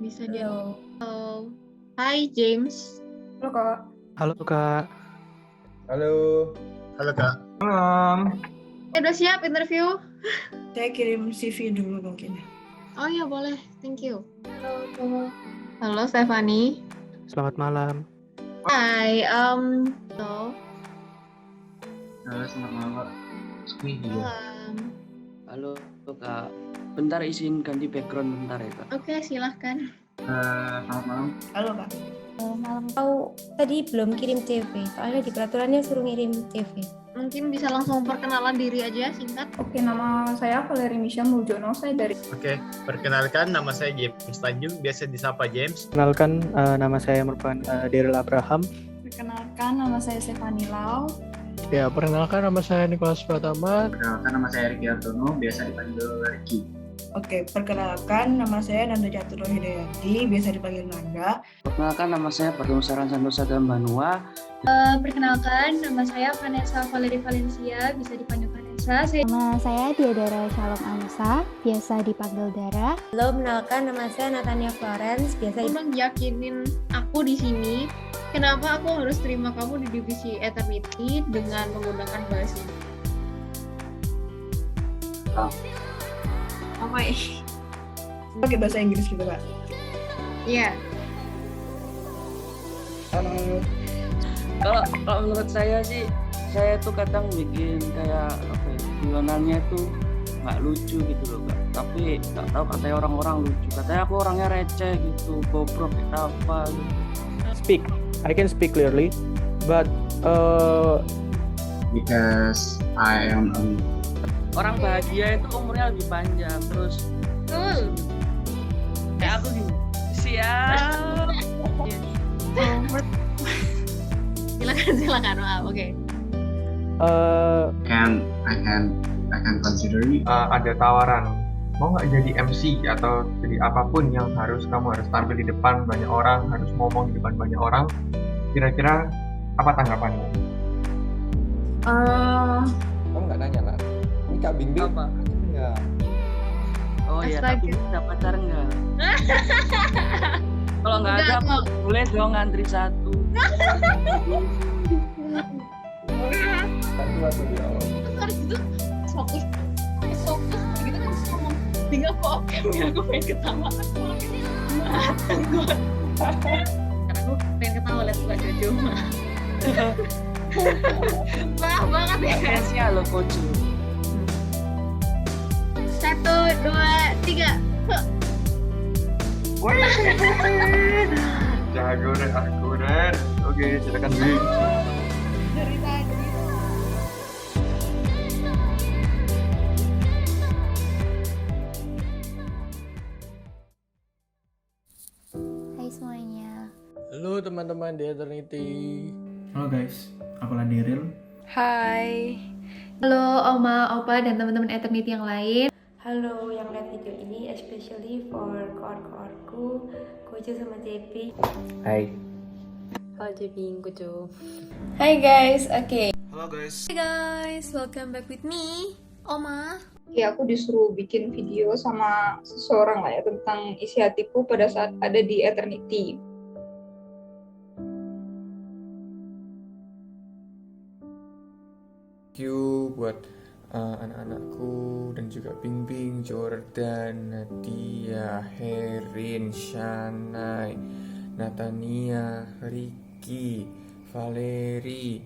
Bisa dia. Halo. Hai James. Halo Kak. Halo Kak. Halo. Halo Kak. Udah siap interview? Saya kirim CV dulu mungkin. Oh iya boleh, thank you. Halo Stephanie. Selamat malam. Hai, halo. Halo, selamat malam Kak. Malam. Halo Kak, bentar izin ganti background bentar ya Kak. Oke, silahkan. Selamat malam. Halo Kak. Malam tahu tadi belum kirim CV, soalnya di peraturannya suruh ngirim CV. Mungkin bisa langsung perkenalan diri aja singkat. Oke, nama saya Valerie Misha Muljono. Saya dari Oke, perkenalkan nama saya James Tanjung, biasa disapa James. Kenalkan nama saya merupakan Daryl Abraham. Perkenalkan nama saya Stephanie Lau. Ya, perkenalkan nama saya Nicholas Pratama. Perkenalkan nama saya Ricky Artono, biasa dipanggil Ricky. Oke, perkenalkan nama saya Nanda Jaturo Hidayati, biasa dipanggil Nanda. Perkenalkan nama saya Pertusaran Santosa dan Banua. Perkenalkan, nama saya Vanessa Valerie Valencia, bisa dipanggil Vanessa. Nama saya Diadara Shalom Amsa, biasa dipanggil Dara. Halo, kenalkan nama saya Natania Florence, biasa Tolong yakinin aku di sini. Kenapa aku harus terima kamu di divisi Eternity dengan menggunakan bahasa ini? Oke. Pakai bahasa Inggris gitu Kak. Iya. Kalau menurut saya sih, saya tuh kadang bikin kayak apa ya, guyonannya tuh nggak lucu gitu loh Kak. Tapi nggak tahu katanya orang-orang lucu. Katanya aku orangnya receh gitu, bobrok kita apa gitu. Speak. I can speak clearly, but Because I am Orang bahagia itu umurnya lebih panjang, terus kayak aku gini. Siap. Silakan. Maaf, oke. I can consider it. Ada tawaran, mau nggak jadi MC atau jadi apapun yang kamu harus tampil di depan banyak orang, harus ngomong di depan banyak orang. Kira-kira apa tanggapanmu? Kamu nggak nanya lah. Ini Kak Bing Bing Apa? enggak. Oh iya, Astaga. tapi bisa pacar nggak? Kalau nggak ada, Enggak, aku boleh dong ngantri satu. Satu atau dua. Harus itu fokus gitu kan ngomong tinggal kok ya aku pengen ketawa karena aku pengen ketawa lihat bukan Jojo wah banget ya Spesial loh coach. 1, 2, 3 Jago deh, aku deh. Oke, silakan Bing. dari tadi. Hai semuanya. Halo teman-teman di Eternity. Halo guys, aku Daryl. Hai. Halo Oma, Opa, dan teman-teman Eternity yang lain. Halo yang lihat video ini especially for koor-koorku, Kojo sama JP. Hai. Halo JP, Kojo. Hai guys, oke. Halo guys. Hey guys, welcome back with me, Oma. Ya, aku disuruh bikin video sama seseorang lah ya tentang isi hatiku pada saat ada di Eternity. Thank you buat anak-anakku dan juga Bingbing, Jordan, Nadia, Herin, Shanai, Natania, Ricky, Valeri,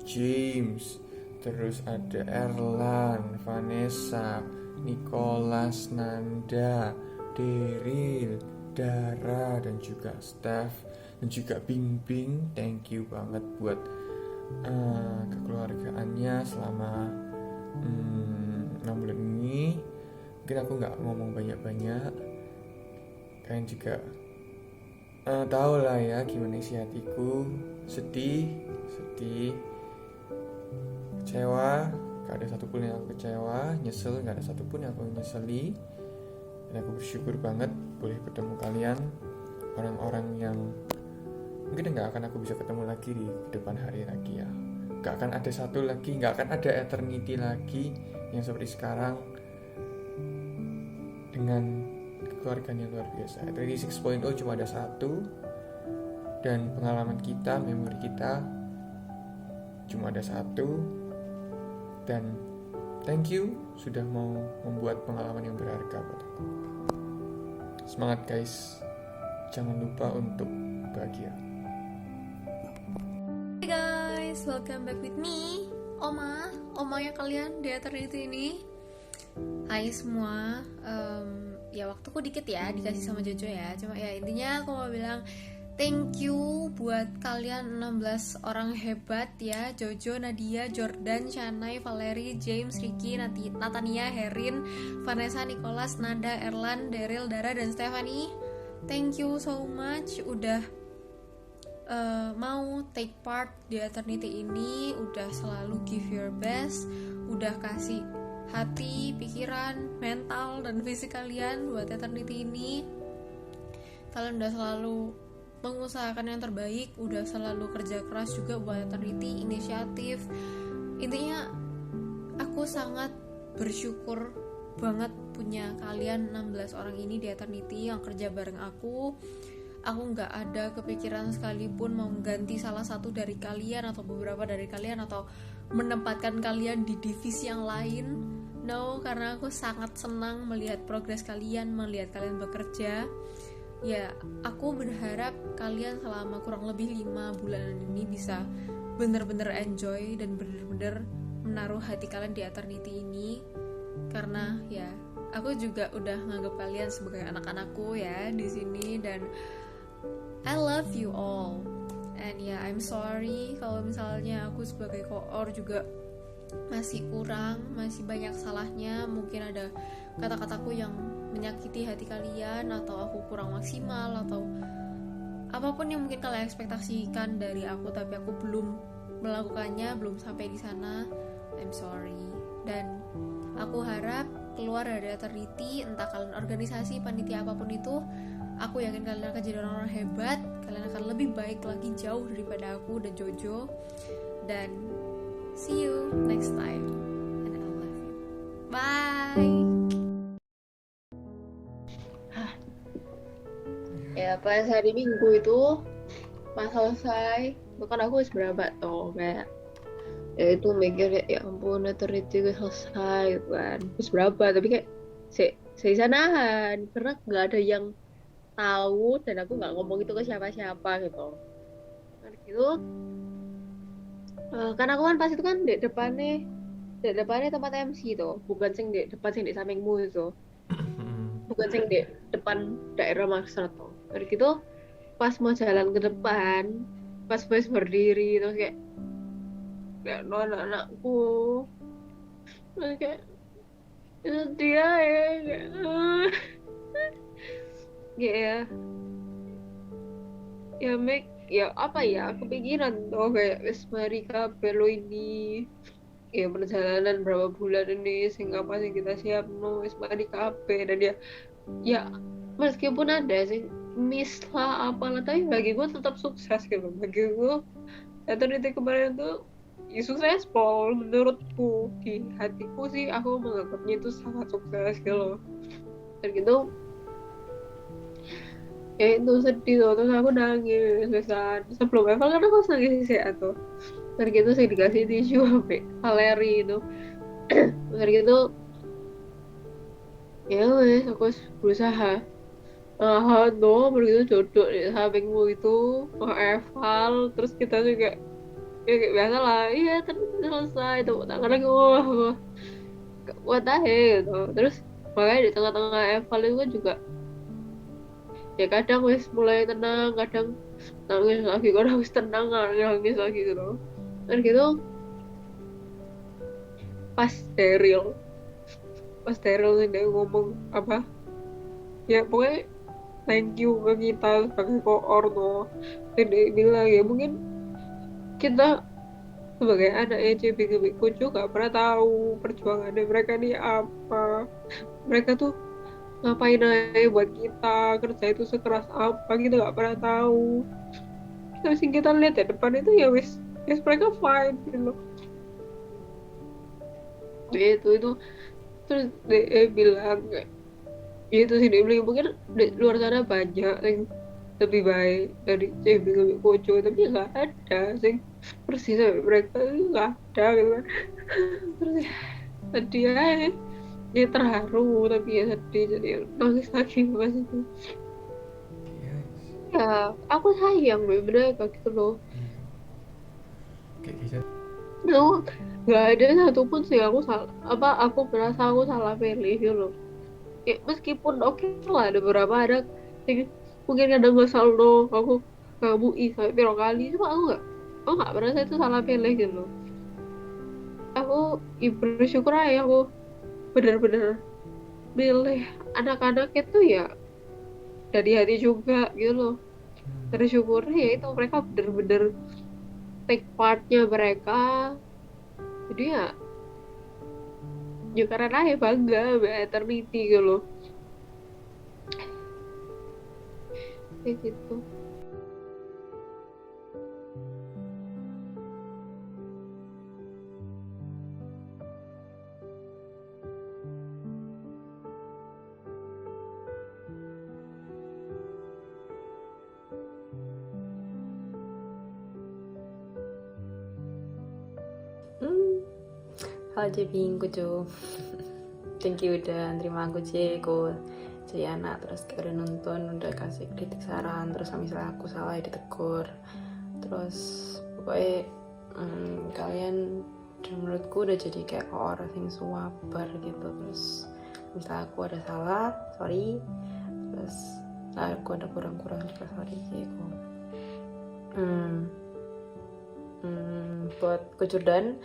James, terus ada Erlan, Vanessa, Nicholas, Nanda, Daryl, Dara, dan juga Steph, dan juga Bingbing. Thank you banget buat kekeluargaannya selama 6 bulan ini. Mungkin aku nggak ngomong banyak-banyak, kalian juga tahu lah ya gimana isi hatiku. Sedih, kecewa, gak ada satupun yang aku kecewa, nyesel gak ada satupun yang aku nyeseli. Dan aku bersyukur banget boleh bertemu kalian, orang-orang yang mungkin gak akan aku bisa ketemu lagi di depan hari lagi ya. Gak akan ada satu lagi, gak akan ada Eternity lagi yang seperti sekarang dengan kekeluargaan yang luar biasa. Eternity 6.0 cuma ada satu, dan pengalaman kita, memori kita cuma ada satu. Dan thank you sudah mau membuat pengalaman yang berharga buat aku. Semangat guys, jangan lupa untuk bahagia. Hey guys, welcome back with me, Omanya kalian di Eternity ini. Hai semua, ya waktuku dikit ya dikasih sama Jojo ya. Cuma ya intinya aku mau bilang thank you buat kalian 16 orang hebat ya. Jojo, Nadia, Jordan, Shanai, Valeri, James, Ricky, Natania, Herin, Vanessa, Nicholas, Nada, Erlan, Daryl, Dara, dan Stephanie. Thank you so much udah mau take part di Eternity ini, udah selalu give your best, udah kasih hati, pikiran, mental, dan fisik kalian buat Eternity ini. Kalian udah selalu mengusahakan yang terbaik, udah selalu kerja keras juga buat Eternity, inisiatif. Intinya aku sangat bersyukur banget punya kalian 16 orang ini di Eternity yang kerja bareng aku. Aku gak ada kepikiran sekalipun mau mengganti salah satu dari kalian atau beberapa dari kalian atau menempatkan kalian di divisi yang lain. No, karena aku sangat senang melihat progres kalian, melihat kalian bekerja. Ya, aku berharap kalian selama kurang lebih 5 bulan ini bisa bener-bener enjoy dan bener-bener menaruh hati kalian di Eternity ini. Karena ya, aku juga udah nganggap kalian sebagai anak-anakku ya di sini, dan I love you all. And ya, I'm sorry kalau misalnya aku sebagai koor juga masih kurang, masih banyak salahnya. Mungkin ada kata-kataku yang menyakiti hati kalian, atau aku kurang maksimal, atau apapun yang mungkin kalian ekspektasikan dari aku tapi aku belum melakukannya, belum sampai di sana. I'm sorry. Dan aku harap keluar dari Eternity, entah kalian organisasi, panitia, apapun itu, aku yakin kalian akan jadi orang-orang hebat. Kalian akan lebih baik lagi jauh daripada aku dan Jojo. Dan see you next time. And I love you. Bye. Ya pas hari Minggu itu pas selesai, bahkan aku harus berapa toh kayak ya itu mikir ya ampun Eternity udah selesai gitu kan, terus berapa, tapi kayak saya nahan karena nggak ada yang tahu dan aku nggak ngomong itu ke siapa-siapa gitu. Kan gitu kan aku kan pas itu kan di depannya tempat MC tuh, bukan sing di depan, sing di sampingmu itu, bukan sing di depan daerah maksud tuh. Dari gitu pas mau jalan ke depan, pas berdiri terus kayak anak-anakku kayak itu dia ya kayak ya make ya apa ya, kepikiran tuh kayak wis mari kabeh lo ini ya perjalanan berapa bulan ini sing apa sing kita siap no wis mari kabeh. Dan ya meskipun ada sing miss lah apalah, tapi bagi gue tetap sukses gitu. Bagi gue eternity kemarin tuh ya successful menurutku, di hatiku sih aku menganggapnya itu sangat sukses gitu loh. Dan gitu ya itu sedih tuh, terus aku nangis besan sebelum Eval kan aku nangis sih atau dan gitu sih dikasih tisu sampai aleri itu. Dan gitu ya wes aku berusaha no begitu jodoh di sampingmu itu mau Eval, terus kita juga ya kayak biasa lah, iya terus selesai tepuk tangan lagi, wah what the hell gitu. Terus makanya di tengah-tengah Eval itu kan juga ya kadang wis mulai tenang, kadang nangis lagi, kadang wis tenang nangis lagi gitu. Dan gitu pas Daryl sih dia ngomong apa ya pokoknya thank you ke kita sebagai koor tuh. Dan dia bilang ya mungkin kita sebagai anak ECBGB Kucu gak pernah tahu perjuangannya mereka nih apa, mereka tuh ngapain aja buat kita, kerja itu sekeras apa kita gak pernah tahu. Terus yang kita lihat ya depan itu ya wis mereka fine gitu loh. Itu terus dia bilang kayak itu sih, dia bilang mungkin di luar sana banyak yang lebih baik dari CBGB Kucu, tapi nggak ada sing persis sampai mereka itu nggak ada gitu kan. Terus ya sedih aja, ya terharu tapi ya sedih, jadi nangis lagi pas itu. Ya aku sayang mereka gitu loh. Kayak gitu. Lu nggak ada satupun sih aku merasa aku salah pilih gitu loh. Ya, meskipun oke lah ada beberapa ada yang mungkin kadang nggak selalu aku ngabui sampai berapa kali, cuma aku nggak merasa itu salah pilih gitu loh. Aku bersyukur aja aku benar-benar milih anak-anak itu ya dari hati juga gitu loh. Bersyukur ya itu mereka benar-benar take partnya mereka, jadi ya karena ya bangga sama eternity gitu loh. Kayak gitu. Halo Jeping Kucu. Thank you udah terima aku Jeko jadi anak, terus kayak udah nonton, udah kasih kritik saran, terus misalnya aku salah ya ditegur, terus pokoknya kalian menurutku udah jadi kayak orang yang suabar gitu. Terus misalnya aku ada salah, sorry, terus aku ada kurang-kurang juga, sorry Jeko. Buat Kucurdan,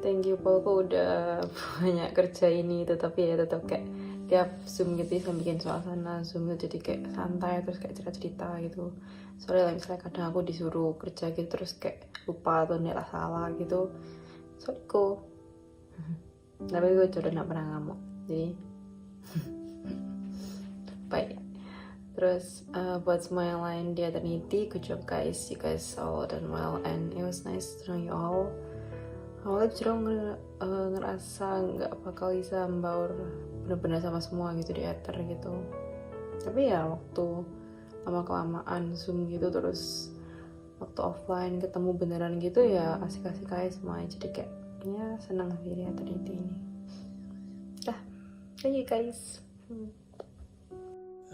thank you Polko udah banyak kerja ini itu, tapi ya tetap kayak tiap zoom gitu bisa bikin suasana zoom itu jadi kayak santai, terus kayak cerita-cerita gitu. Soalnya misalnya kadang aku disuruh kerja gitu terus kayak lupa atau nilai salah gitu, sorry ko. Tapi gue udah gak pernah ngamuk, jadi baik. Terus buat semua yang lain di Eternity, good job guys, you guys all done well and it was nice to know you all. Awalnya justru ngerasa nggak bakal bisa membaur benar-benar sama semua gitu di Ether gitu. Tapi ya waktu lama-kelamaan zoom gitu, terus waktu offline ketemu beneran gitu ya asik-asik aja semuanya. Jadi kayak ya senang sih di Eternity ini. Dah, thank you guys.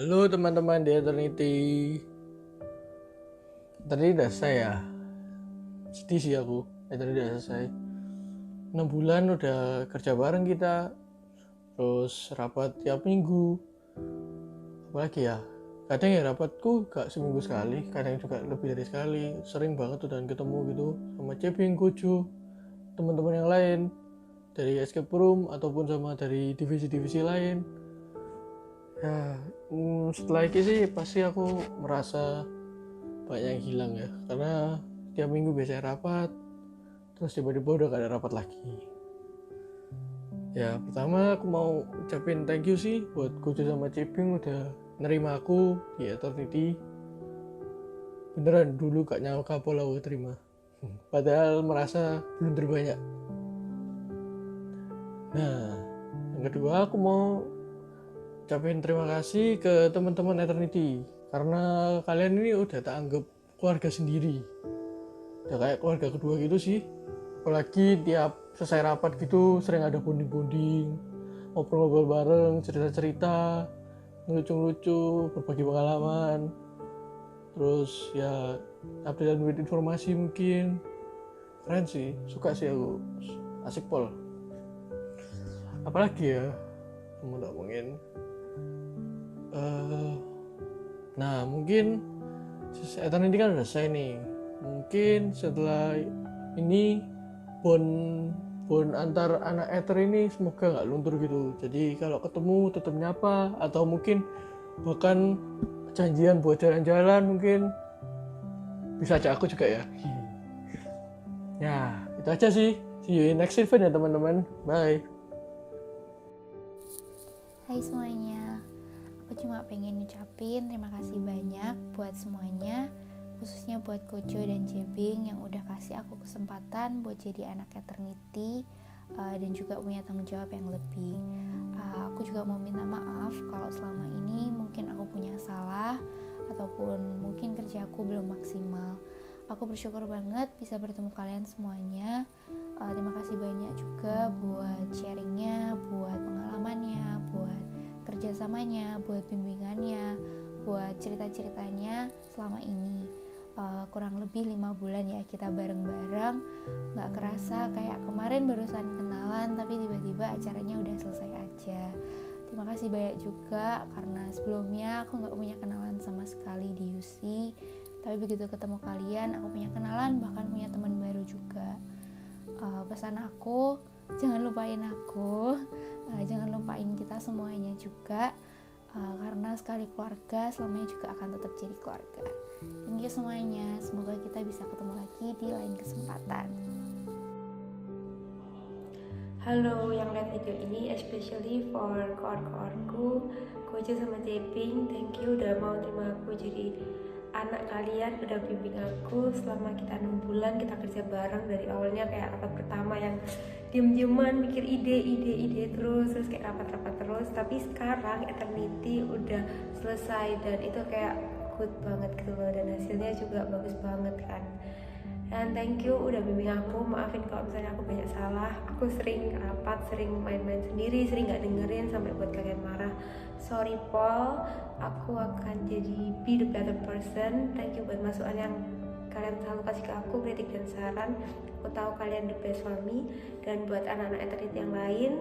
Halo teman-teman di Eternity. Tadi udah selesai ya. Sedih sih aku. Tadi udah selesai. 6 bulan udah kerja bareng kita. Terus rapat tiap minggu. Apalagi ya. Kadang ya rapatku gak seminggu sekali, kadang juga lebih dari sekali. Sering banget udah ketemu gitu sama Ceping, Kucu, teman-teman yang lain dari escape room ataupun sama dari divisi-divisi lain. Ya, setelah itu sih pasti aku merasa banyak yang hilang ya, karena tiap minggu biasanya rapat, terus tiba-tiba udah gak ada rapat lagi. Ya pertama aku mau ucapin thank you sih buat Kojo sama Cebing udah nerima aku di Eternity. Beneran dulu gak nyangka pola aku terima, padahal merasa belum terbanyak. Nah yang kedua aku mau ucapin terima kasih ke teman-teman Eternity, karena kalian ini udah tak anggap keluarga sendiri, udah kayak keluarga kedua gitu sih. Apalagi tiap selesai rapat gitu sering ada bonding-bonding, ngobrol-ngobrol bareng, cerita-cerita, ngelucu-lucu, berbagi pengalaman, terus ya update informasi mungkin. Keren sih, suka sih aku, asik pol. Apalagi ya mau ngomongin, nah mungkin Eternity kan udah selesai nih. Mungkin setelah ini bond antar anak Ether ini semoga nggak luntur gitu. Jadi kalau ketemu tetap nyapa, atau mungkin bahkan janjian buat jalan-jalan, mungkin bisa ajak aku juga ya. Ya itu aja sih. See you in next event ya teman-teman. Bye. Hai semuanya, aku cuma pengen ngucapin terima kasih banyak buat semuanya, khususnya buat Kojo dan Cebing yang udah kasih aku kesempatan buat jadi anak Eternity, dan juga punya tanggung jawab yang lebih. Aku juga mau minta maaf kalau selama ini mungkin aku punya salah ataupun mungkin kerja aku belum maksimal. Aku bersyukur banget bisa bertemu kalian semuanya. Terima kasih banyak juga buat sharingnya, buat pengalamannya, buat kerjasamanya, buat bimbingannya, buat cerita-ceritanya selama ini. Kurang lebih 5 bulan ya kita bareng-bareng, gak kerasa kayak kemarin barusan kenalan tapi tiba-tiba acaranya udah selesai aja. Terima kasih banyak juga karena sebelumnya aku gak punya kenalan sama sekali di UC, tapi begitu ketemu kalian aku punya kenalan, bahkan punya teman baru juga. Pesan aku, jangan lupain aku, jangan lupain kita semuanya juga, karena sekali keluarga selamanya juga akan tetap jadi keluarga. Thank you semuanya, semoga kita bisa ketemu lagi di lain kesempatan. Halo yang lihat video ini, especially for koor-koorku, Kojo sama Cebing, thank you udah mau terima aku jadi anak kalian, udah bimbing aku selama kita 6 bulan kita kerja bareng. Dari awalnya kayak rapat pertama yang diem-dieman mikir ide terus kayak rapat-rapat terus, tapi sekarang Eternity udah selesai dan itu kayak good banget gitu loh, dan hasilnya juga bagus banget kan. Dan thank you udah bimbing aku, maafin kalau misalnya aku banyak salah, aku sering rapat, sering main-main sendiri, sering gak dengerin sampai buat kalian marah. Sorry Paul, aku akan jadi be the better person. Thank you buat masukan yang kalian selalu kasih ke aku, kritik dan saran. Aku tahu kalian the best for me. Dan buat anak-anak Eternity yang lain,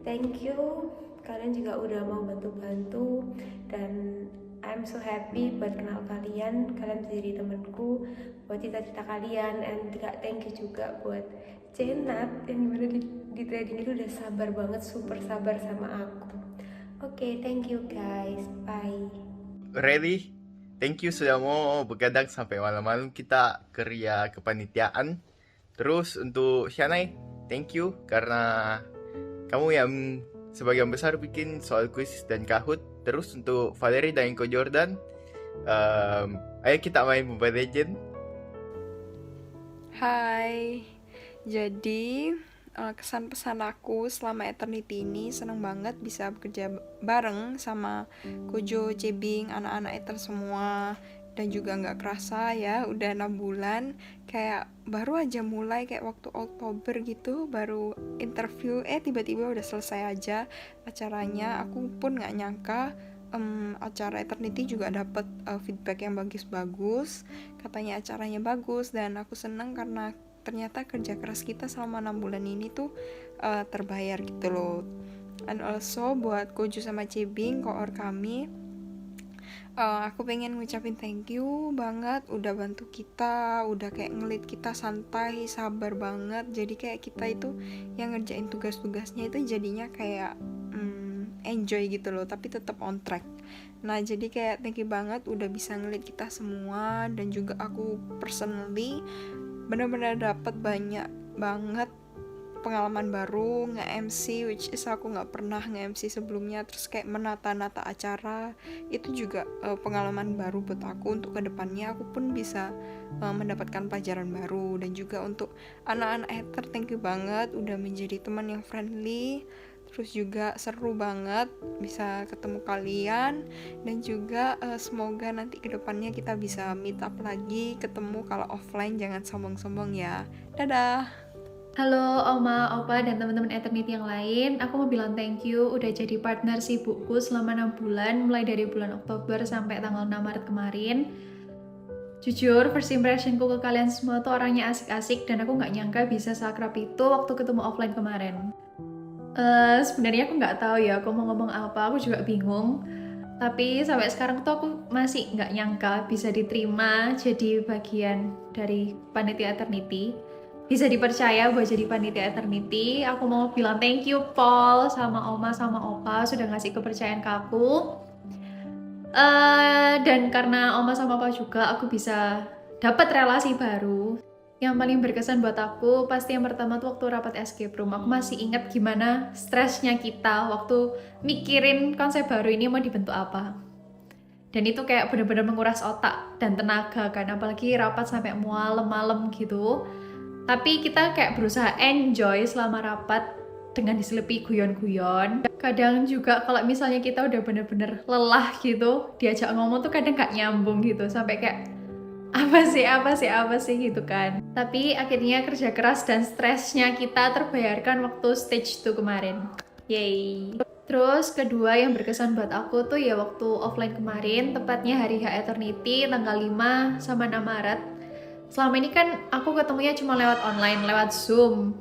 thank you, kalian juga udah mau bantu-bantu, dan I'm so happy buat kenal kalian bisa jadi temanku buat cita-cita kalian. And thank you juga buat Cenat yang dimana di trading itu udah sabar banget, super sabar sama aku. Oke, thank you guys, bye. Ready? Thank you sudah mau begadang sampai malam-malam kita kerja kepanitiaan. Terus untuk Shanai, thank you karena kamu yang sebagian besar bikin soal kuis dan Kahoot. Terus untuk Valerie dan Ko Jordan, ayo kita main Mobile Legends. Hai, jadi kesan pesan aku selama Eternity ini seneng banget bisa bekerja bareng sama Kojo, Cebing, anak-anak Ether semua. Dan juga gak kerasa ya udah 6 bulan, kayak baru aja mulai kayak waktu Oktober gitu, baru interview tiba-tiba udah selesai aja acaranya. Aku pun gak nyangka acara Eternity juga dapet feedback yang bagus-bagus, katanya acaranya bagus, dan aku seneng karena ternyata kerja keras kita selama 6 bulan ini tuh terbayar gitu loh. And also buat Kojo sama Cebing, koor kami, aku pengen ngucapin thank you banget udah bantu kita, udah kayak ngelit kita santai, sabar banget. Jadi kayak kita itu yang ngerjain tugas-tugasnya itu jadinya kayak enjoy gitu loh, tapi tetap on track. Nah, jadi kayak thank you banget udah bisa ngeliat kita semua, dan juga aku personally benar-benar dapat banyak banget pengalaman baru nge-MC, which is aku nggak pernah nge-MC sebelumnya. Terus kayak menata-nata acara, itu juga pengalaman baru buat aku. Untuk kedepannya aku pun bisa mendapatkan pelajaran baru. Dan juga untuk anak-anak hater, thank you banget udah menjadi teman yang friendly. Terus juga seru banget bisa ketemu kalian. Dan juga semoga nanti kedepannya kita bisa meet up lagi, ketemu kalau offline. Jangan sombong-sombong ya. Dadah. Halo Oma, Opa, dan teman-teman Eternity yang lain. Aku mau bilang thank you udah jadi partner sibukku selama 6 bulan, mulai dari bulan Oktober sampai tanggal 6 Maret kemarin. Jujur, first impressionku ke kalian semua tuh orangnya asik-asik, dan aku nggak nyangka bisa seakrab itu waktu ketemu offline kemarin. Sebenarnya aku nggak tahu ya aku mau ngomong apa, aku juga bingung. Tapi sampai sekarang tuh aku masih nggak nyangka bisa diterima jadi bagian dari panitia Eternity. Bisa dipercaya buat jadi panitia Eternity. Aku mau bilang thank you Paul, sama Oma, sama Opa sudah ngasih kepercayaan ke aku. Dan karena Oma sama Opa juga, aku bisa dapat relasi baru. Yang paling berkesan buat aku pasti yang pertama tuh waktu rapat escape room. Aku masih ingat gimana stresnya kita waktu mikirin konsep baru ini mau dibentuk apa. Dan itu kayak bener-bener menguras otak dan tenaga kan, apalagi rapat sampai malam-malam gitu. Tapi kita kayak berusaha enjoy selama rapat dengan diselipi guyon-guyon. Kadang juga kalau misalnya kita udah bener-bener lelah gitu, diajak ngomong tuh kadang gak nyambung gitu, sampai kayak apa sih gitu kan. Tapi akhirnya kerja keras dan stresnya kita terbayarkan waktu stage 2 kemarin. Yay! Terus kedua yang berkesan buat aku tuh ya waktu offline kemarin, tepatnya hari H Eternity tanggal 5 sama 6 Maret. Selama ini kan aku ketemunya cuma lewat online, lewat Zoom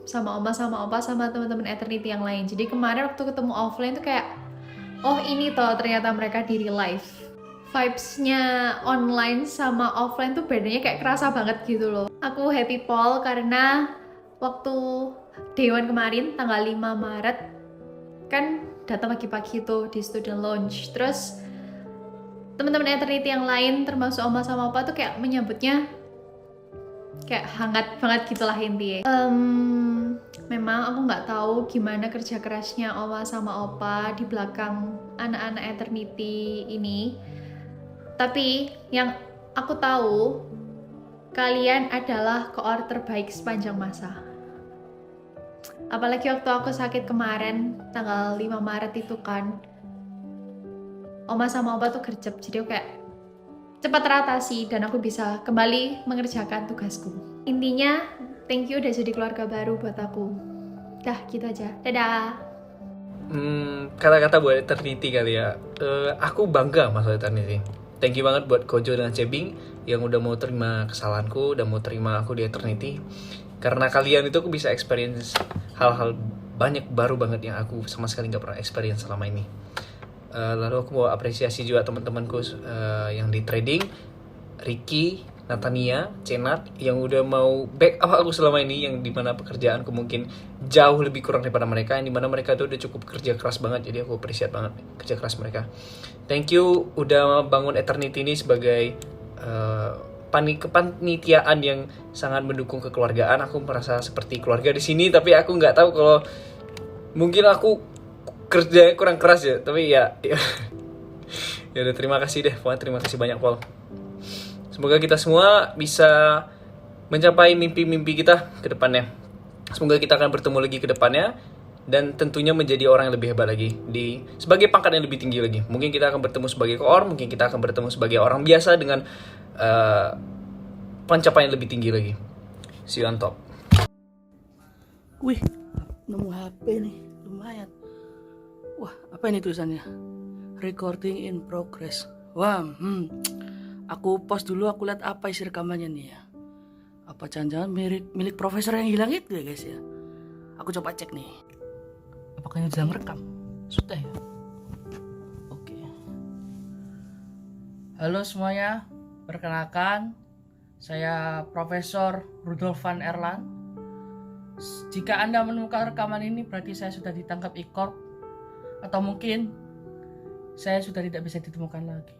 sama Oma, sama Opa, sama teman-teman Eternity yang lain. Jadi kemarin waktu ketemu offline tuh kayak, oh ini toh ternyata mereka di real life. Vibes-nya online sama offline tuh bedanya kayak kerasa banget gitu loh. Aku happy Paul karena waktu Dewan kemarin tanggal 5 Maret kan datang pagi-pagi tuh di student lounge. Terus teman-teman Eternity yang lain termasuk Oma sama Opa tuh kayak menyambutnya kayak hangat banget gitulah intinya. Memang aku nggak tahu gimana kerja kerasnya Oma sama Opa di belakang anak-anak Eternity ini. Tapi yang aku tahu, kalian adalah koor terbaik sepanjang masa. Apalagi waktu aku sakit kemarin, tanggal 5 Maret itu kan, Oma sama Opa tuh gercep, jadi aku kayak cepat teratasi dan aku bisa kembali mengerjakan tugasku. Intinya, thank you udah jadi keluarga baru buat aku. Dah, gitu aja. Dadah! Kata-kata buat Eternity kali ya. Aku bangga sama Eternity. Thank you banget buat Kojo dan Cebing yang udah mau terima kesalahanku, udah mau terima aku di Eternity. Karena kalian itu aku bisa experience hal-hal banyak baru banget yang aku sama sekali gak pernah experience selama ini. Lalu aku mau apresiasi juga teman-temanku yang di trading, Ricky, Natania, Cenat yang udah mau backup aku selama ini, yang dimana pekerjaanku mungkin jauh lebih kurang daripada mereka, yang dimana mereka tuh udah cukup kerja keras banget, jadi aku appreciate banget kerja keras mereka. Thank you udah bangun Eternity ini sebagai kepanitiaan yang sangat mendukung kekeluargaan. Aku merasa seperti keluarga di sini, tapi aku nggak tahu kalau mungkin aku kerjanya kurang keras ya, tapi ya udah, terima kasih deh Paul, terima kasih banyak Paul. Semoga kita semua bisa mencapai mimpi-mimpi kita ke depannya. Semoga kita akan bertemu lagi ke depannya dan tentunya menjadi orang yang lebih hebat lagi sebagai pangkat yang lebih tinggi lagi. Mungkin kita akan bertemu sebagai koor, mungkin kita akan bertemu sebagai orang biasa dengan pencapaian lebih tinggi lagi. See you on top. Wih, nemu HP nih, lumayan. Wah, apa ini tulisannya? Recording in progress. Wah, aku pause dulu, aku lihat apa isi rekamannya nih ya. Apa jangan-jangan milik profesor yang hilang itu ya guys ya. Aku coba cek nih. Apakah ini sedang rekam? Sudah ya? Oke. Halo semuanya, perkenalkan saya Profesor Rudolf van Erland. Jika Anda menemukan rekaman ini berarti saya sudah ditangkap I-Corp. Atau mungkin saya sudah tidak bisa ditemukan lagi.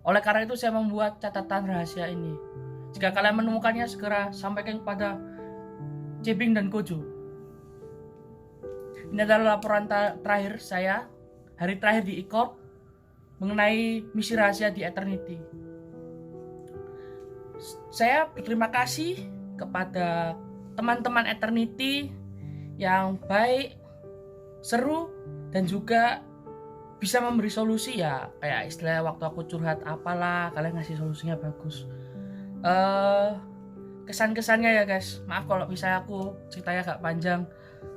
Oleh karena itu saya membuat catatan rahasia ini. Jika kalian menemukannya, segera sampaikan kepada Jebing dan Kojo. Ini adalah laporan terakhir saya, hari terakhir di E-Corp, mengenai misi rahasia di Eternity. Saya berterima kasih kepada teman-teman Eternity yang baik, seru, dan juga bisa memberi solusi ya. Kayak istilahnya waktu aku curhat apalah, kalian ngasih solusinya bagus. Kesan-kesannya ya guys, maaf kalau misalnya aku ceritanya agak panjang.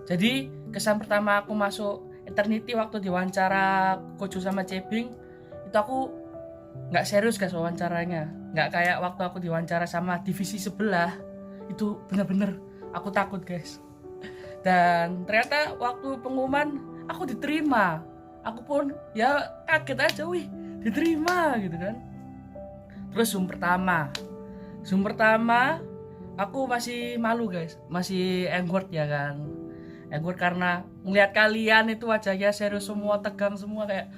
Jadi kesan pertama aku masuk Eternity waktu diwawancara Kojo sama Jebing, itu aku nggak serius guys wawancaranya. Nggak kayak waktu aku diwawancara sama divisi sebelah, itu bener-bener aku takut guys. Dan ternyata waktu pengumuman aku diterima, aku pun ya kaget aja, wih diterima gitu kan. Terus Zoom pertama aku masih malu guys, masih awkward ya kan. Awkward karena ngeliat kalian itu wajahnya serius semua, tegang semua, kayak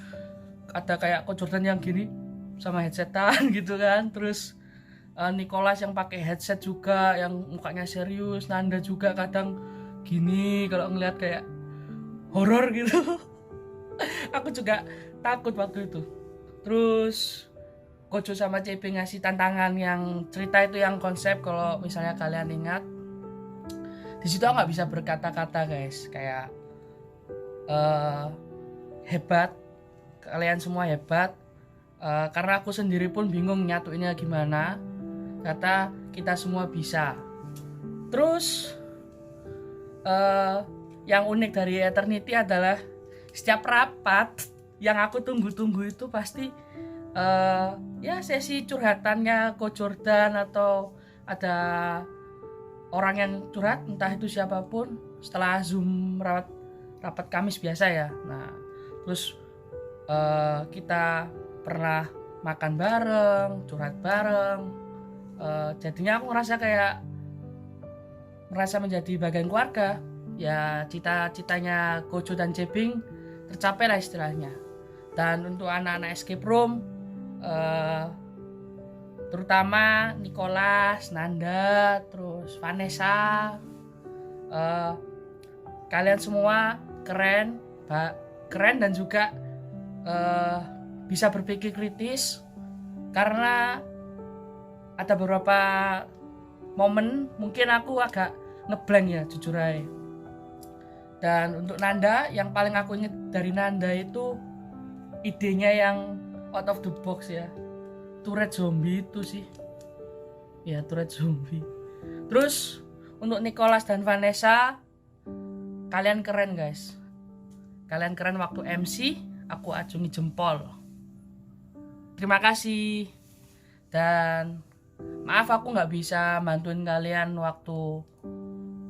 ada kayak Ko Jordan yang gini sama headsetan gitu kan. Terus Nicholas yang pakai headset juga, yang mukanya serius. Nanda juga kadang gini kalau ngeliat kayak horor gitu. Aku juga takut waktu itu. Terus Kojo sama CP ngasih tantangan yang cerita itu, yang konsep, kalau misalnya kalian ingat. Di situ aku nggak bisa berkata-kata guys, kayak hebat, kalian semua hebat. Karena aku sendiri pun bingung nyatuinnya gimana. Kata kita semua bisa. Terus yang unik dari Eternity adalah setiap rapat yang aku tunggu-tunggu itu pasti ya sesi curhatannya Ko Jordan, atau ada orang yang curhat, entah itu siapapun, setelah Zoom rapat Kamis biasa ya. Nah, terus kita pernah makan bareng, curhat bareng. Jadinya aku merasa menjadi bagian keluarga. Ya cita-citanya Kojo dan Jebing tercapai lah istilahnya. Dan untuk anak-anak escape room, terutama Nicholas, Nanda, terus Vanessa, kalian semua keren dan juga bisa berpikir kritis, karena ada beberapa momen mungkin aku agak ngeblank ya, jujur aja. Dan untuk Nanda, yang paling aku ingat dari Nanda itu idenya yang out of the box ya. Turret zombie itu sih. Ya, turret zombie. Terus untuk Nicholas dan Vanessa, kalian keren guys. Kalian keren waktu MC, aku acungi jempol. Terima kasih. Dan maaf aku nggak bisa bantuin kalian waktu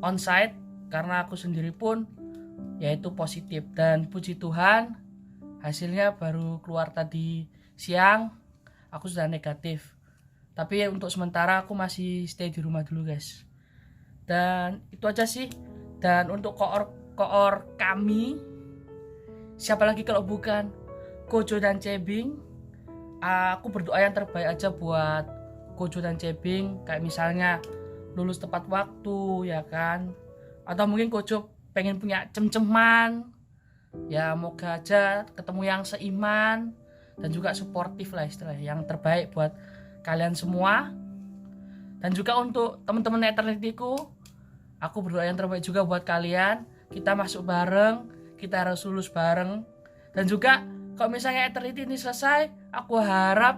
onsite, karena aku sendiri pun yaitu positif. Dan puji Tuhan, hasilnya baru keluar tadi siang, aku sudah negatif. Tapi untuk sementara aku masih stay di rumah dulu guys. Dan itu aja sih. Dan untuk koor kami, siapa lagi kalau bukan Kojo dan Jebing. Aku berdoa yang terbaik aja buat Kojo dan Jebing, kayak misalnya lulus tepat waktu ya kan, atau mungkin Kojo pengen punya cem-ceman ya, moga aja ketemu yang seiman dan juga suportif lah istilahnya. Yang terbaik buat kalian semua. Dan juga untuk teman-teman Eternity-ku, aku berdoa yang terbaik juga buat kalian. Kita masuk bareng, kita harus lulus bareng. Dan juga kalau misalnya Eternity ini selesai, aku harap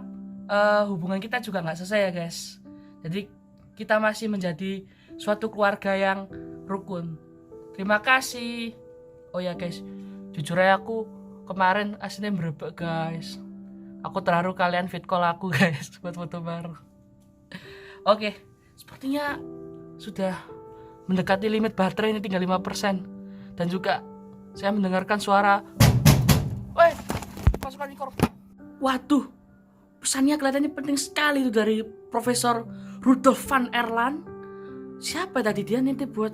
hubungan kita juga nggak selesai ya guys. Jadi kita masih menjadi suatu keluarga yang rukun. Terima kasih. Oh ya guys, jujur aja aku kemarin aslinya berebek guys. Aku terharu kalian fit call aku guys buat foto baru. Oke, sepertinya sudah mendekati limit baterai, ini tinggal 5%. Dan juga saya mendengarkan suara, woi, pasukan Ikor. Waduh, pesannya kelihatannya penting sekali itu dari Profesor Rudolf van Erland. Siapa tadi dia nanti buat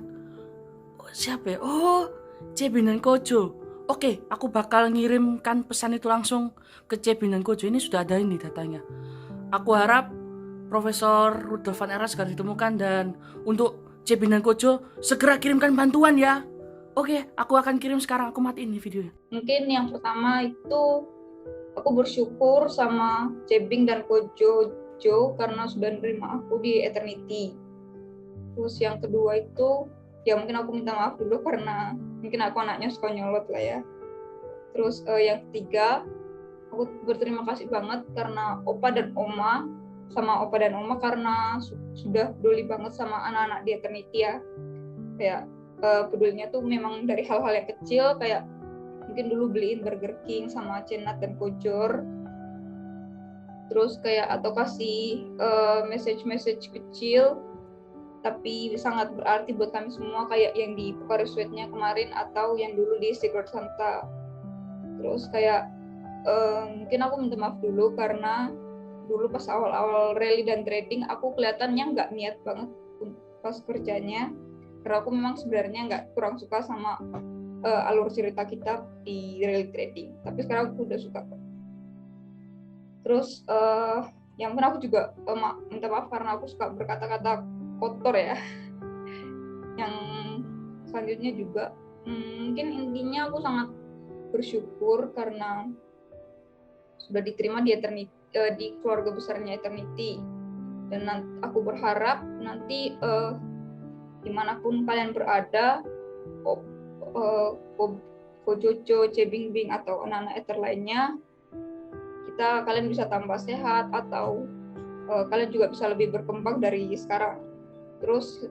siapa ya? Oh, Jebing dan Kojo. Oke, aku bakal ngirimkan pesan itu langsung ke Cebin dan Kojo. Ini sudah ada ini datanya. Aku harap Profesor Rudolf van Era segera ditemukan, dan untuk Cebin dan Kojo segera kirimkan bantuan ya. Oke, aku akan kirim sekarang. Aku matiin nih videonya. Mungkin yang pertama itu aku bersyukur sama Cebing dan Kojo karena sudah menerima aku di Eternity. Terus yang kedua itu ya mungkin aku minta maaf dulu karena mungkin aku anaknya suka nyolot lah ya. Terus yang ketiga, aku berterima kasih banget karena Opa dan Oma karena sudah peduli banget sama anak-anak di Eternity ya. Kayak pedulinya tuh memang dari hal-hal yang kecil, kayak mungkin dulu beliin Burger King sama Cenat dan Kojor. Terus kayak atau kasih message kecil tapi sangat berarti buat kami semua, kayak yang di Pocari Sweat-nya kemarin atau yang dulu di Secret Santa. Terus kayak mungkin aku minta maaf dulu karena dulu pas awal-awal rally dan trading aku kelihatannya nggak niat banget pas kerjanya, karena aku memang sebenarnya kurang suka sama alur cerita kita di rally trading, tapi sekarang aku udah suka. Terus yang pernah aku juga minta maaf karena aku suka berkata-kata kotor ya. Yang selanjutnya juga mungkin intinya aku sangat bersyukur karena sudah diterima di Eternity, di keluarga besarnya Eternity, dan aku berharap nanti dimanapun kalian berada, Kojojo, Cebingbing atau anak-anak Ether lainnya, kalian bisa tambah sehat atau kalian juga bisa lebih berkembang dari sekarang. Terus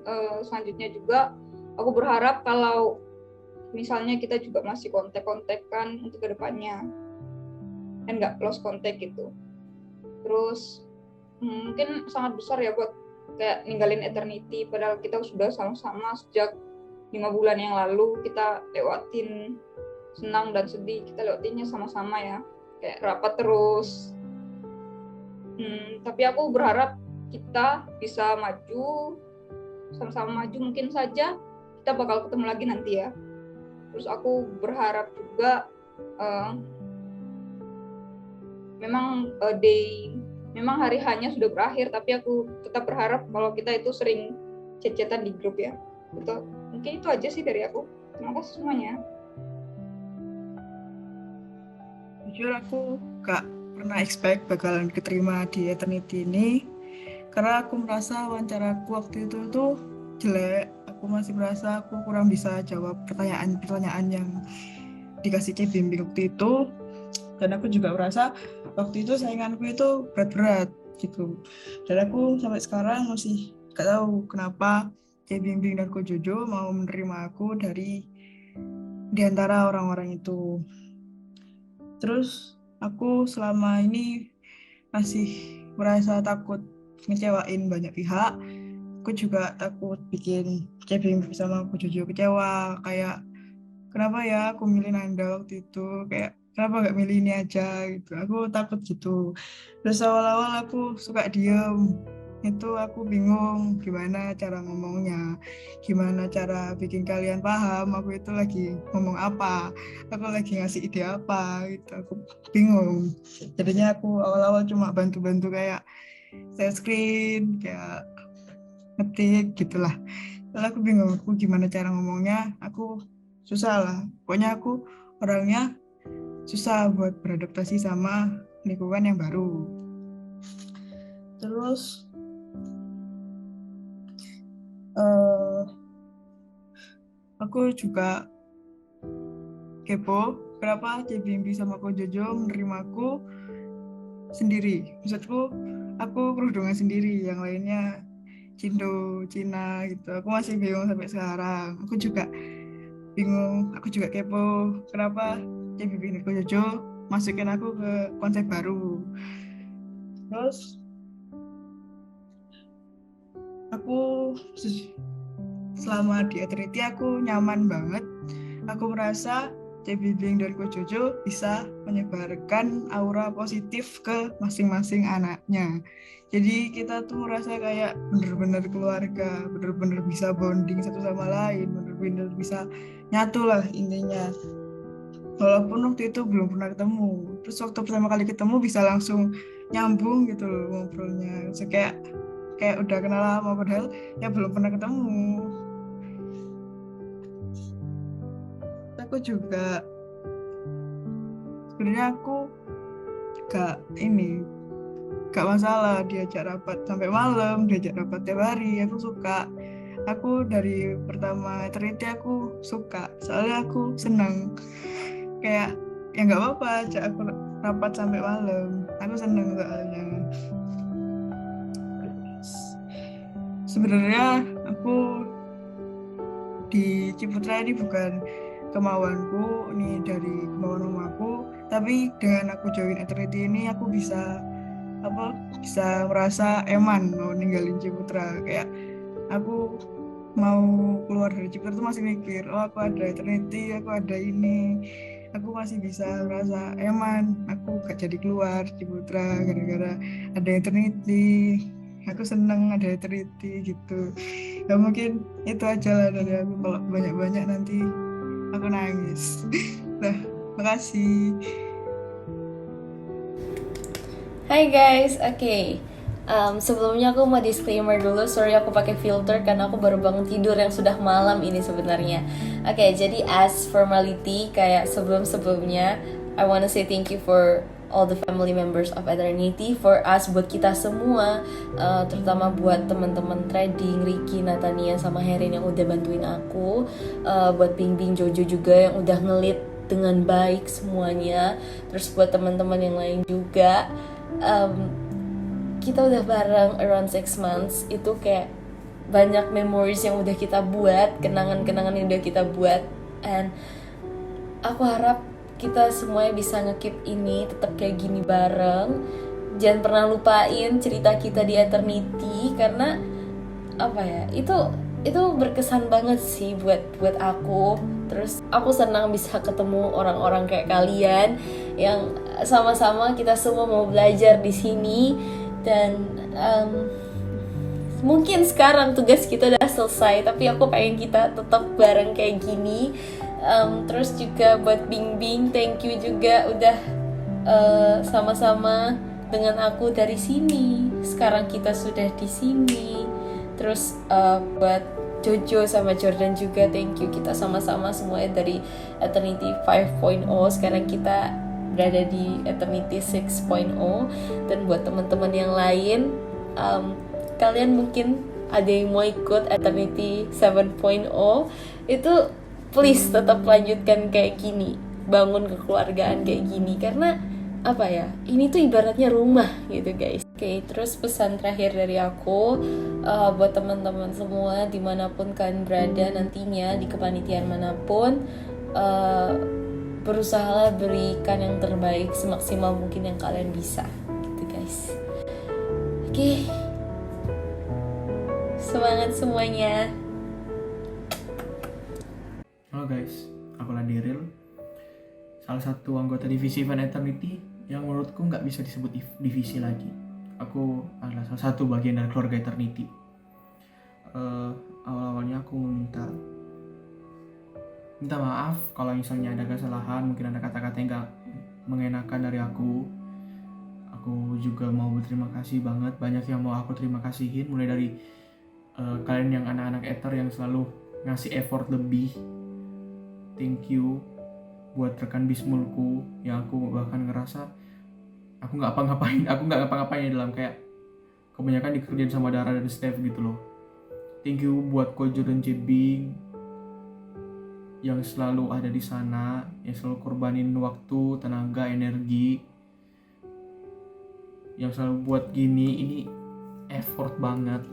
selanjutnya juga aku berharap kalau misalnya kita juga masih kontak-kontakan untuk kedepannya dan nggak lost contact gitu. Terus mungkin sangat besar ya buat kayak ninggalin Eternity, padahal kita sudah sama-sama sejak 5 bulan yang lalu, kita lewatin senang dan sedih, kita lewatinnya sama-sama ya, kayak rapat terus. Tapi aku berharap kita bisa maju, sama-sama maju, mungkin saja kita bakal ketemu lagi nanti ya. Terus aku berharap juga memang hari hanya sudah berakhir, tapi aku tetap berharap kalau kita itu sering chat-chatan di grup ya. Betul. Mungkin itu aja sih dari aku. Terima kasih semuanya. Jujur aku gak pernah expect bakalan keterima di Eternity ini, karena aku merasa wawancaraku waktu itu tuh jelek. Aku masih merasa aku kurang bisa jawab pertanyaan-pertanyaan yang dikasih bimbing waktu itu, dan aku juga merasa waktu itu sainganku itu berat-berat gitu. Dan aku sampai sekarang masih gak tahu kenapa Bimbing dan Kojojo mau menerima aku di antara orang-orang itu. Terus aku selama ini masih merasa takut ngecewain banyak pihak. Aku juga takut bikin Bimbing sama Kojojo kecewa, kayak kenapa ya aku milih Nanda waktu itu, kayak kenapa gak milih ini aja gitu. Aku takut gitu. Terus awal-awal aku suka diem, itu aku bingung gimana cara ngomongnya, gimana cara bikin kalian paham aku itu lagi ngomong apa, aku lagi ngasih ide apa gitu. Aku bingung, jadinya aku awal-awal cuma bantu-bantu kayak share screen, kayak ngetik gitulah. Lalu aku bingung aku gimana cara ngomongnya, aku susah lah, pokoknya aku orangnya susah buat beradaptasi sama lingkungan yang baru. Terus aku juga kepo kenapa Bimbing sama Kojojo menerimaku sendiri. Maksudku aku kerudungan sendiri, yang lainnya Cindo, Cina gitu. Aku masih bingung sampai sekarang. Aku juga bingung, aku juga kepo kenapa Bimbing dan Kojojo masukin aku ke konsep baru. Terus aku selama di Eternity aku nyaman banget. Aku merasa Bimbing dan Kojojo bisa menyebarkan aura positif ke masing-masing anaknya. Jadi kita tuh merasa kayak bener-bener keluarga, bener-bener bisa bonding satu sama lain, bener-bener bisa nyatu lah intinya. walaupun waktu itu belum pernah ketemu. Terus waktu pertama kali ketemu bisa langsung nyambung gitu loh ngobrolnya. So, kayak udah kenal lama padahal ya belum pernah ketemu. Aku juga sebenarnya aku gak masalah diajak rapat sampai malam, diajak rapat tiap hari, aku suka. Aku dari pertama eternity aku suka, soalnya aku senang. Kayak ya nggak apa-apa ajak aku rapat sampai malam, aku senang soalnya. Sebenarnya aku di Ciputra ini bukan kemauanku nih, dari kemauan mamaku, tapi dengan aku join eternity ini aku bisa merasa eman mau ninggalin Ciputra. Kayak aku mau keluar dari Ciputra tuh masih mikir, oh aku ada eternity, aku ada ini, aku masih bisa merasa eman. Aku gak jadi keluar Ciputra gara-gara ada eternity. Aku seneng ada eternity gitu. Ya mungkin itu aja lah dari aku, kalau banyak-banyak nanti aku nangis. Nah, makasih. Hai guys, oke. Sebelumnya aku mau disclaimer dulu, sorry aku pakai filter karena aku baru bangun tidur yang sudah malam ini sebenarnya. Oke, jadi as formality kayak sebelum-sebelumnya, I wanna say thank you for all the family members of Eternity, for us, buat kita semua, terutama buat teman-teman trading, Ricky, Natania, sama Herin yang udah bantuin aku, buat Bing, Jojo juga yang udah ngelit dengan baik semuanya, terus buat teman-teman yang lain juga. Kita udah bareng around 6 months, itu kayak banyak memories yang udah kita buat, kenangan-kenangan yang udah kita buat, and aku harap kita semuanya bisa nge-keep ini tetap kayak gini bareng. Jangan pernah lupain cerita kita di Eternity, karena apa ya, itu berkesan banget sih buat aku. Terus aku senang bisa ketemu orang-orang kayak kalian yang sama-sama kita semua mau belajar di sini. Dan mungkin sekarang tugas kita udah selesai, tapi aku pengen kita tetap bareng kayak gini. Terus juga buat Bing, thank you juga udah sama-sama dengan aku dari sini. Sekarang kita sudah di sini. Terus buat Jojo sama Jordan juga thank you, kita sama-sama semuanya dari Eternity 5.0, sekarang kita berada di Eternity 6.0. Dan buat teman-teman yang lain, kalian mungkin ada yang mau ikut Eternity 7.0, itu please tetap lanjutkan kayak gini, bangun kekeluargaan kayak gini, karena apa ya, ini tuh ibaratnya rumah gitu guys. Oke, terus pesan terakhir dari aku, buat teman-teman semua dimanapun kalian berada nantinya, di kepanitiaan manapun, berusahalah berikan yang terbaik semaksimal mungkin yang kalian bisa gitu guys. Oke, semangat semuanya. Halo guys, aku Ladiril, salah satu anggota divisi Event Eternity yang menurutku nggak bisa disebut divisi lagi. Aku adalah salah satu bagian dari keluarga Eternity. Awal-awalnya aku minta maaf kalau misalnya ada kesalahan, mungkin ada kata-kata yang nggak mengenakan dari aku. Aku juga mau berterima kasih banget, banyak yang mau aku terima kasihin, mulai dari kalian yang anak-anak Ether yang selalu ngasih effort lebih. Thank you buat rekan Bismulku yang aku bahkan ngerasa aku nggak ngapa-ngapain dalam kayak kebanyakan dikerjain sama Dara dan Steph gitu loh. Thank you buat Kojo dan Jebing yang selalu ada di sana, yang selalu korbanin waktu, tenaga, energi, yang selalu buat gini. Ini effort banget.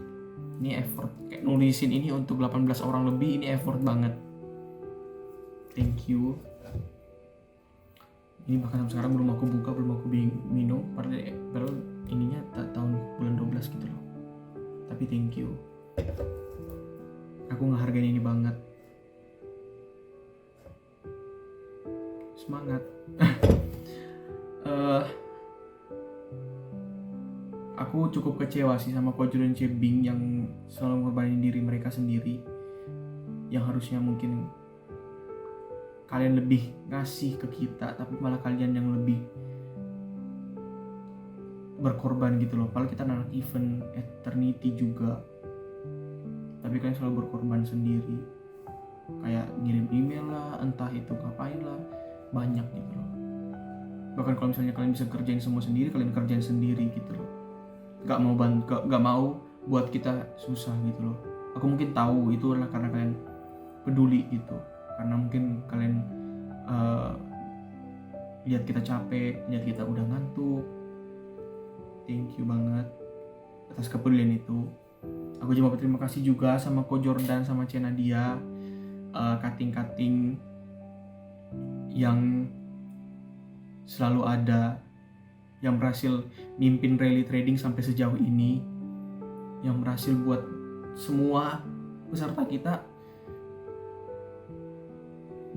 Ini effort, kayak nulisin ini untuk 18 orang lebih, ini effort banget. Thank you. Ini bahkan sampai sekarang belum aku buka, belum aku minum, padahal ininya tahun bulan 12 gitu loh. Tapi thank you. Aku ngehargain ini banget. Semangat. Aku cukup kecewa sih sama Kojo dan Cebing yang selalu mengorbankan diri mereka sendiri, yang harusnya mungkin kalian lebih ngasih ke kita, tapi malah kalian yang lebih berkorban gitu loh. Padahal kita anak event Eternity juga, tapi kalian selalu berkorban sendiri, kayak ngirim email lah, entah itu ngapain lah, banyak gitu loh. Bahkan kalau misalnya kalian bisa kerjain semua sendiri, kalian kerjain sendiri gitu loh, gak mau buat kita susah gitu loh. Aku mungkin tahu itu adalah karena kalian peduli gitu, karena mungkin kalian lihat kita capek, lihat kita udah ngantuk. Thank you banget atas kepedulian itu. Aku juga berterima kasih juga sama Ko Jordan sama Cena dia, kating-kating yang selalu ada, yang berhasil mimpin rally trading sampai sejauh ini, yang berhasil buat semua peserta kita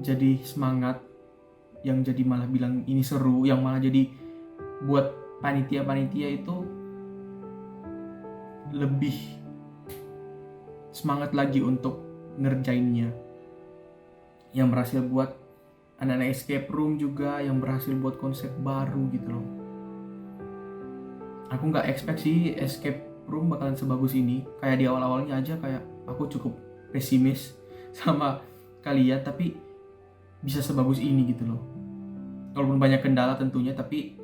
jadi semangat, yang jadi malah bilang ini seru, yang malah jadi buat panitia-panitia itu lebih semangat lagi untuk ngerjainnya, yang berhasil buat anak-anak escape room juga, yang berhasil buat konsep baru gitu loh. Aku nggak expect sih escape room bakalan sebagus ini. Kayak di awal-awalnya aja kayak aku cukup pesimis sama kalian, tapi bisa sebagus ini gitu loh. Walaupun banyak kendala tentunya, tapi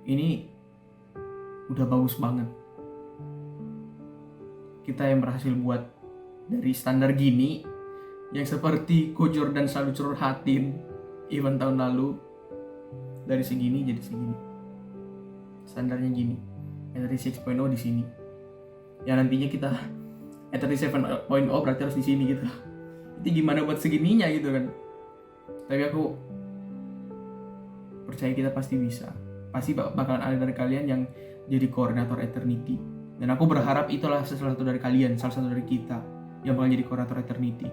ini udah bagus banget. Kita yang berhasil buat dari standar gini, yang seperti Ko Jordan selalu curhatin event tahun lalu, dari segini jadi segini, standarnya gini, Eternity 6.0 di sini. Ya nantinya kita Eternity 7.0 berarti harus di sini gitu. Itu gimana buat segininya gitu kan. Tapi aku percaya kita pasti bisa. Pasti bakalan ada dari kalian yang jadi koordinator Eternity. Dan aku berharap itulah salah satu dari kalian, salah satu dari kita yang bakal jadi koordinator Eternity.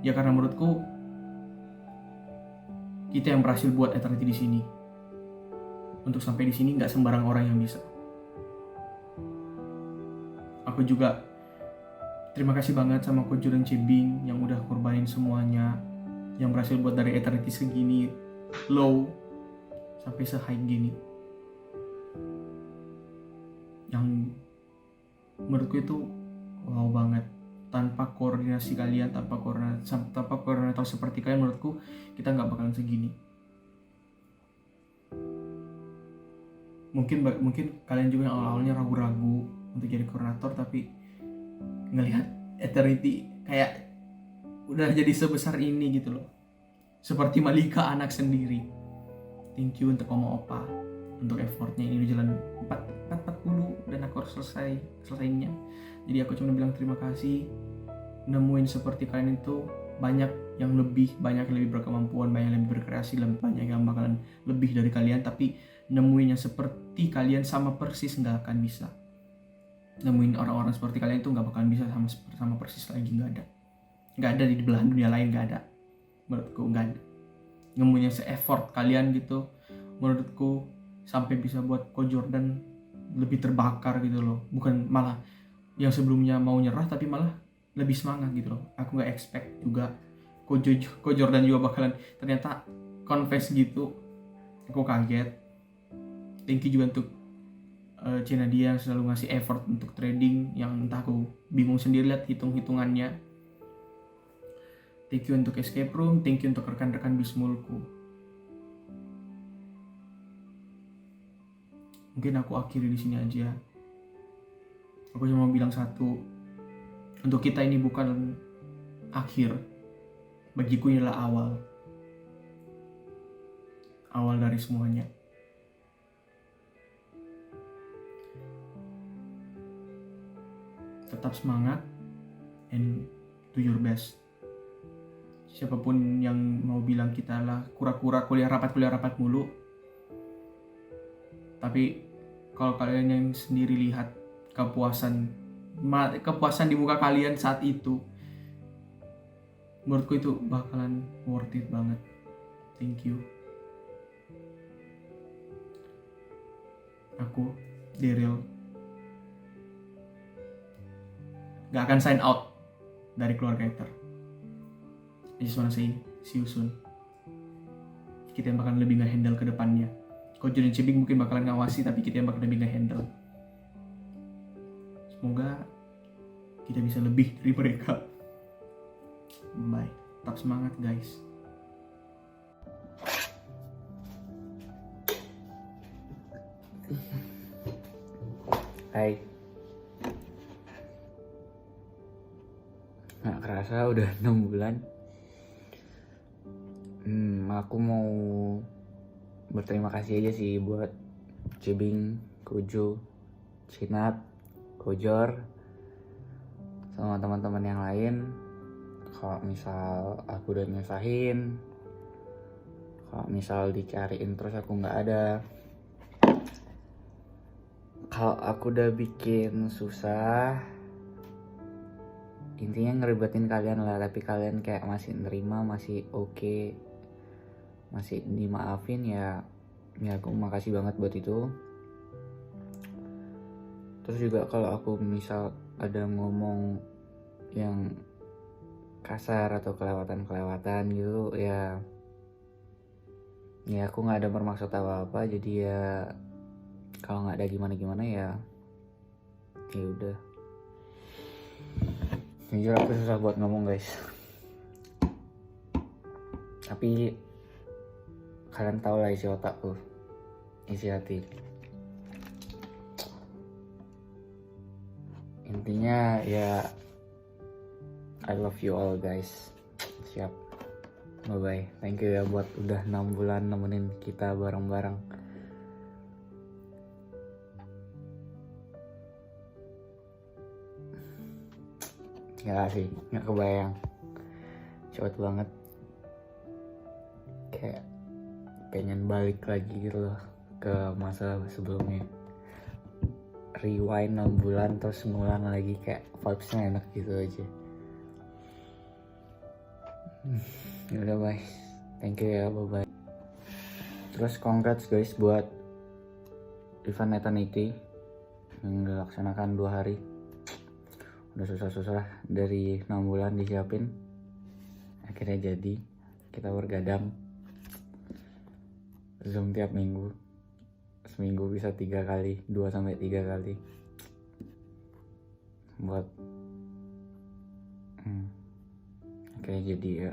Ya karena menurutku kita yang berhasil buat Eternity di sini. Untuk sampai di sini nggak sembarang orang yang bisa. Aku juga terima kasih banget sama Ko Jordan Cebing yang udah korbanin semuanya, yang berhasil buat dari Eternity segini low sampai se-high gini. Yang menurutku itu wow banget. Tanpa koordinasi kalian, tanpa koordinator seperti kalian, menurutku kita nggak bakalan segini. Mungkin kalian juga yang awalnya ragu-ragu untuk jadi koordinator, tapi ngelihat Eternity kayak udah jadi sebesar ini gitu loh. Seperti Malika anak sendiri. Thank you untuk Oma Opa untuk effortnya. Ini udah jalan 4.40 dan aku harus selesainya. Jadi aku cuma bilang terima kasih. Nemuin seperti kalian itu banyak yang lebih berkemampuan, banyak yang lebih berkreasi, banyak yang bakalan lebih dari kalian, tapi nemuin yang seperti kalian sama persis nggak akan bisa. Nemuin orang-orang seperti kalian itu nggak bakalan bisa sama persis lagi, nggak ada di belahan dunia lain, nggak ada. Menurutku nggak ada. Nemuin yang se-effort kalian gitu, menurutku sampai bisa buat Ko Jordan lebih terbakar gitu loh. Bukan malah yang sebelumnya mau nyerah, tapi malah lebih semangat gitu loh. Aku nggak expect juga Ko Jordan juga bakalan ternyata confess gitu. Aku kaget. Thank you juga untuk Cina dia yang selalu ngasih effort untuk trading, yang entah aku bingung sendiri lihat hitung-hitungannya. Thank you untuk escape room, thank you untuk rekan-rekan Bismulku. Mungkin aku akhiri di sini aja. Aku cuma mau bilang satu, untuk kita ini bukan akhir, bagiku inilah awal dari semuanya. Tetap semangat and do your best. Siapapun yang mau bilang kita lah kura-kura kuliah rapat mulu, tapi kalau kalian yang sendiri lihat kepuasan di muka kalian saat itu, menurutku itu bakalan worth it banget. Thank you. Aku Daryl gak akan sign out dari keluarga Ether. I just wanna say see you soon. Kita yang bakalan lebih nge-handle ke depannya. Kojo dan Cebing mungkin bakalan ngawasi, tapi kita yang bakalan lebih nge-handle. Semoga kita bisa lebih dari mereka. Bye. Tetap semangat guys. Hai. Nggak kerasa udah 6 bulan. Aku mau berterima kasih aja sih buat Cebing, Kojo, Cinat, Kojor, sama teman-teman yang lain. Kalau misal aku udah nyusahin, kalau misal dicariin terus aku nggak ada, kalau aku udah bikin susah, intinya ngeribetin kalian lah, tapi kalian kayak masih nerima, masih oke, masih dimaafin ya aku makasih banget buat itu. Terus juga kalau aku misal ada ngomong yang kasar atau kelewatan gitu ya aku nggak ada bermaksud apa-apa, jadi ya kalau nggak ada gimana-gimana ya udah. Jujur aku susah buat ngomong guys, tapi kalian tahu lah isi otakku, isi hati. Intinya ya I love you all guys. Siap. Bye bye. Thank you ya buat udah 6 bulan nemenin kita bareng-bareng. Ya sih, nggak kebayang. Cepet banget. Kayak pengen balik lagi gitu loh ke masa sebelumnya. Rewind 6 bulan terus ngulang lagi, kayak vibes-nya enak gitu aja. Yaudah bye. Thank you ya, bye bye. Terus congrats guys buat event Eternity yang dilaksanakan 2 hari. Udah susah-susah dari 6 bulan disiapin, akhirnya jadi. Kita bergadang Zoom tiap minggu, seminggu bisa 3 kali, 2-3 kali buat akhirnya jadi ya.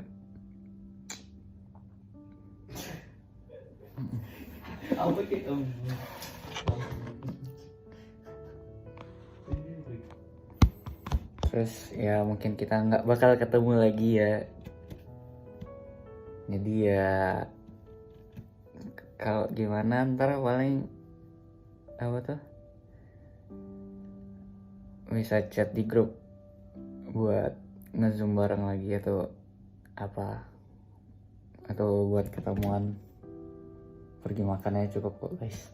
Terus ya mungkin kita nggak bakal ketemu lagi ya, jadi ya kalau gimana ntar paling apa tuh bisa chat di grup buat nge-zoom bareng lagi atau apa, atau buat ketemuan pergi makannya cukup kok guys.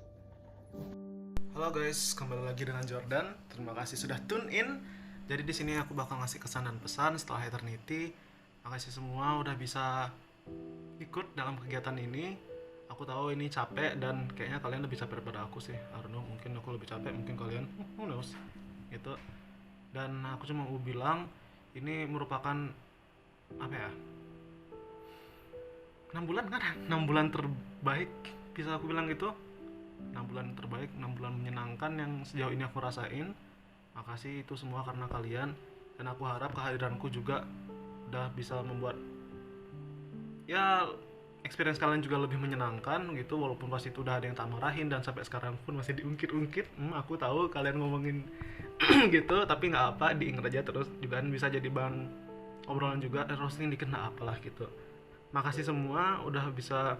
Halo guys, kembali lagi dengan Jordan. Terima kasih sudah tune in. Jadi di sini aku bakal ngasih kesan dan pesan setelah Eternity. Makasih semua udah bisa ikut dalam kegiatan ini. Aku tahu ini capek dan kayaknya kalian lebih capek daripada aku sih. I don't know, mungkin aku lebih capek, mungkin kalian who knows gitu. Dan aku cuma mau bilang ini merupakan apa ya, 6 bulan kan, 6 bulan terbaik bisa aku bilang gitu. 6 bulan terbaik, 6 bulan menyenangkan yang sejauh ini aku rasain. Makasih itu semua karena kalian, dan aku harap kehadiranku juga udah bisa membuat ya experience kalian juga lebih menyenangkan gitu, walaupun pas itu udah ada yang tak marahin dan sampai sekarang pun masih diungkit-ungkit. Aku tahu kalian ngomongin gitu, tapi nggak apa, diingat aja terus juga kan bisa jadi bahan obrolan juga, roasting dikit nggak apalah gitu. Makasih semua udah bisa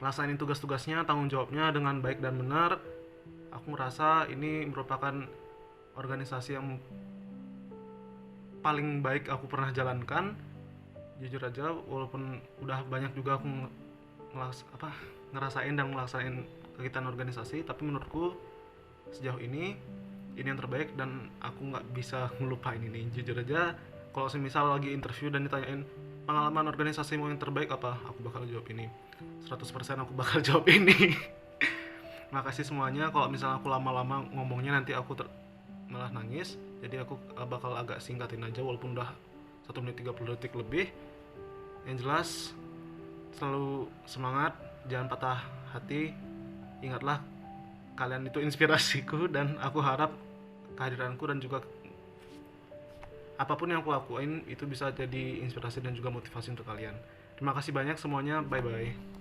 laksanain tugas-tugasnya, tanggung jawabnya dengan baik dan benar. Aku merasa ini merupakan organisasi yang paling baik aku pernah jalankan. Jujur aja, walaupun udah banyak juga aku ngerasain dan ngelaksanain kegiatan organisasi, tapi menurutku sejauh ini yang terbaik dan aku nggak bisa ngelupain ini. Jujur aja, kalau semisal lagi interview dan ditanyain pengalaman organisasimu yang terbaik apa, aku bakal jawab ini. 100% aku bakal jawab ini. Makasih semuanya. Kalau misalnya aku lama-lama ngomongnya nanti aku malah nangis, jadi aku bakal agak singkatin aja, walaupun udah 1 1 menit 30 detik lebih. Yang jelas selalu semangat, jangan patah hati. Ingatlah kalian itu inspirasiku, dan aku harap kehadiranku dan juga apapun yang aku lakuin itu bisa jadi inspirasi dan juga motivasi untuk kalian. Terima kasih banyak semuanya, bye bye.